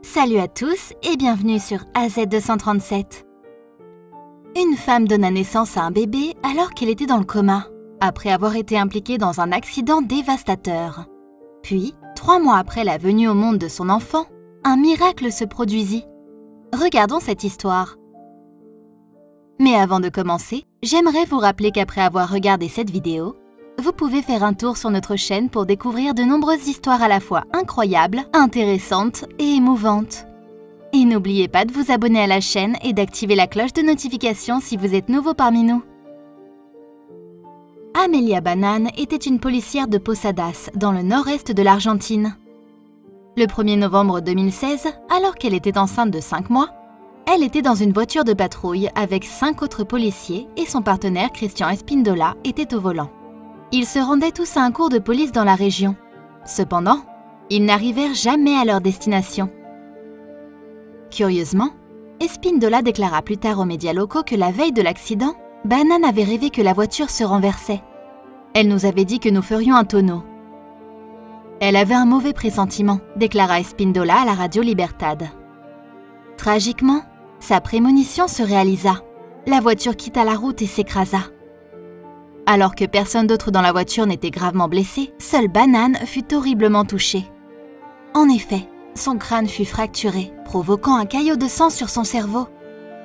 Salut à tous et bienvenue sur AZ237. Une femme donna naissance à un bébé alors qu'elle était dans le coma, après avoir été impliquée dans un accident dévastateur. Puis, 3 mois après la venue au monde de son enfant, un miracle se produisit. Regardons cette histoire. Mais avant de commencer, j'aimerais vous rappeler qu'après avoir regardé cette vidéo, vous pouvez faire un tour sur notre chaîne pour découvrir de nombreuses histoires à la fois incroyables, intéressantes et émouvantes. Et n'oubliez pas de vous abonner à la chaîne et d'activer la cloche de notification si vous êtes nouveau parmi nous. Amelia Bannan était une policière de Posadas, dans le nord-est de l'Argentine. Le 1er novembre 2016, alors qu'elle était enceinte de 5 mois, elle était dans une voiture de patrouille avec 5 autres policiers et son partenaire Christian Espíndola était au volant. Ils se rendaient tous à un cours de police dans la région. Cependant, ils n'arrivèrent jamais à leur destination. Curieusement, Espíndola déclara plus tard aux médias locaux que la veille de l'accident, Bannan avait rêvé que la voiture se renversait. Elle nous avait dit que nous ferions un tonneau. Elle avait un mauvais pressentiment, déclara Espíndola à la radio Libertad. Tragiquement, sa prémonition se réalisa. La voiture quitta la route et s'écrasa. Alors que personne d'autre dans la voiture n'était gravement blessé, seule Bannan fut horriblement touchée. En effet, son crâne fut fracturé, provoquant un caillot de sang sur son cerveau.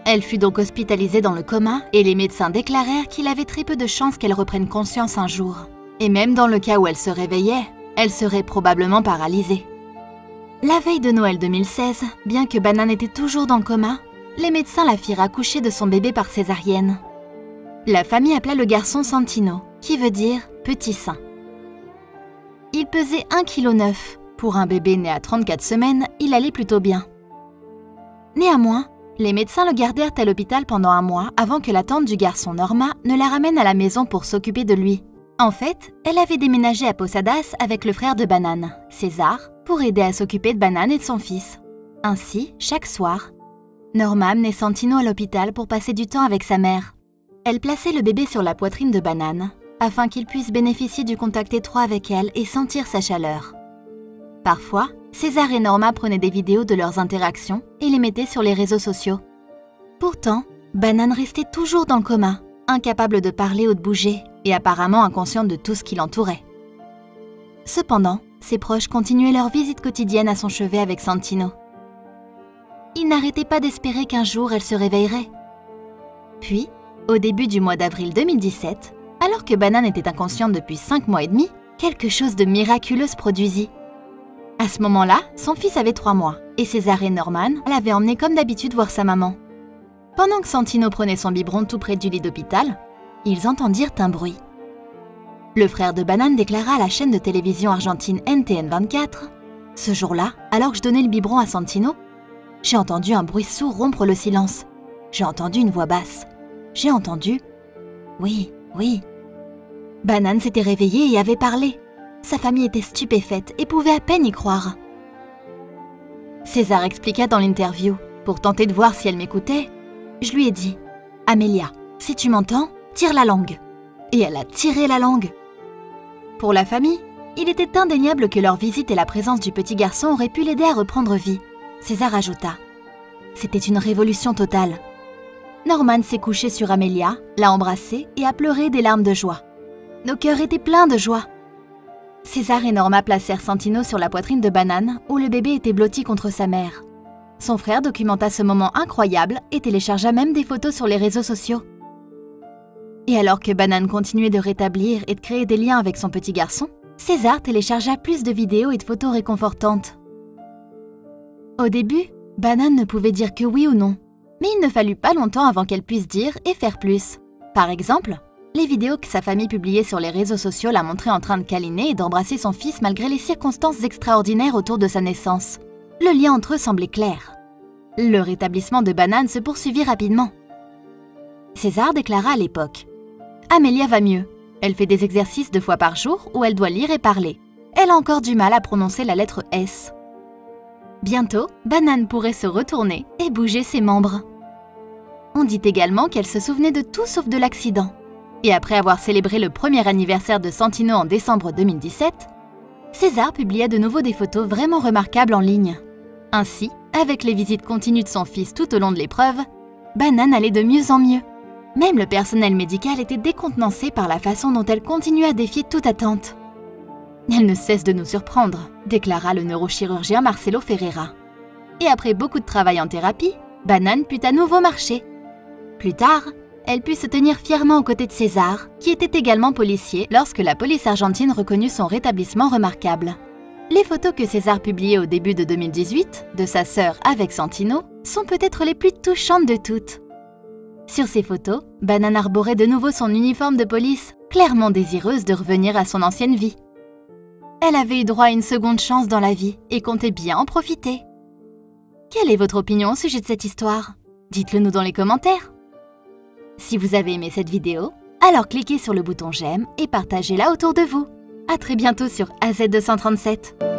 Elle fut donc hospitalisée dans le coma et les médecins déclarèrent qu'il avait très peu de chances qu'elle reprenne conscience un jour. Et même dans le cas où elle se réveillait, elle serait probablement paralysée. La veille de Noël 2016, bien que Bannan était toujours dans le coma, les médecins la firent accoucher de son bébé par césarienne. La famille appela le garçon Santino, qui veut dire « petit sein ». Il pesait 1,9 kg. Pour un bébé né à 34 semaines, il allait plutôt bien. Néanmoins, les médecins le gardèrent à l'hôpital pendant 1 mois avant que la tante du garçon Norma ne la ramène à la maison pour s'occuper de lui. En fait, elle avait déménagé à Posadas avec le frère de Bannan, César, pour aider à s'occuper de Bannan et de son fils. Ainsi, chaque soir, Norma amenait Santino à l'hôpital pour passer du temps avec sa mère. Elle plaçait le bébé sur la poitrine de Bannan, afin qu'il puisse bénéficier du contact étroit avec elle et sentir sa chaleur. Parfois, César et Norma prenaient des vidéos de leurs interactions et les mettaient sur les réseaux sociaux. Pourtant, Bannan restait toujours dans le coma, incapable de parler ou de bouger, et apparemment inconsciente de tout ce qui l'entourait. Cependant, ses proches continuaient leur visite quotidienne à son chevet avec Santino. Ils n'arrêtaient pas d'espérer qu'un jour elle se réveillerait. Puis, au début du mois d'avril 2017, alors que Bannan était inconsciente depuis 5 mois et demi, quelque chose de miraculeux se produisit. À ce moment-là, son fils avait 3 mois, et César et Norman l'avaient emmené comme d'habitude voir sa maman. Pendant que Santino prenait son biberon tout près du lit d'hôpital, ils entendirent un bruit. Le frère de Bannan déclara à la chaîne de télévision argentine NTN24 « Ce jour-là, alors que je donnais le biberon à Santino, j'ai entendu un bruit sourd rompre le silence. J'ai entendu une voix basse. J'ai entendu « Oui, oui ». Bannan s'était réveillée et avait parlé. Sa famille était stupéfaite et pouvait à peine y croire. César expliqua dans l'interview. Pour tenter de voir si elle m'écoutait, je lui ai dit « Amelia, si tu m'entends, tire la langue ». Et elle a tiré la langue. Pour la famille, il était indéniable que leur visite et la présence du petit garçon auraient pu l'aider à reprendre vie. César ajouta « C'était une révolution totale ». Norman s'est couché sur Amelia, l'a embrassée et a pleuré des larmes de joie. Nos cœurs étaient pleins de joie. César et Norma placèrent Santino sur la poitrine de Bannan, où le bébé était blotti contre sa mère. Son frère documenta ce moment incroyable et téléchargea même des photos sur les réseaux sociaux. Et alors que Bannan continuait de rétablir et de créer des liens avec son petit garçon, César téléchargea plus de vidéos et de photos réconfortantes. Au début, Bannan ne pouvait dire que oui ou non. Mais il ne fallut pas longtemps avant qu'elle puisse dire et faire plus. Par exemple, les vidéos que sa famille publiait sur les réseaux sociaux la montraient en train de câliner et d'embrasser son fils malgré les circonstances extraordinaires autour de sa naissance. Le lien entre eux semblait clair. Le rétablissement de Bannan se poursuivit rapidement. César déclara à l'époque « Amelia va mieux. Elle fait des exercices 2 fois par jour où elle doit lire et parler. Elle a encore du mal à prononcer la lettre S. » Bientôt, Bannan pourrait se retourner et bouger ses membres. On dit également qu'elle se souvenait de tout sauf de l'accident. Et après avoir célébré le premier anniversaire de Santino en décembre 2017, César publia de nouveau des photos vraiment remarquables en ligne. Ainsi, Avec les visites continues de son fils tout au long de l'épreuve, Banane allait de mieux en mieux. Même le personnel médical était décontenancé par la façon dont elle continuait à défier toute attente. « Elle ne cesse de nous surprendre », déclara le neurochirurgien Marcelo Ferreira. Et après beaucoup de travail en thérapie, Banane put à nouveau marcher. Plus tard, elle put se tenir fièrement aux côtés de César, qui était également policier lorsque la police argentine reconnut son rétablissement remarquable. Les photos que César publiait au début de 2018, de sa sœur avec Santino, sont peut-être les plus touchantes de toutes. Sur ces photos, Banane arborait de nouveau son uniforme de police, clairement désireuse de revenir à son ancienne vie. Elle avait eu droit à une seconde chance dans la vie et comptait bien en profiter. Quelle est votre opinion au sujet de cette histoire? Dites-le nous dans les commentaires. Si vous avez aimé cette vidéo, alors cliquez sur le bouton j'aime et partagez-la autour de vous. À très bientôt sur AZ237.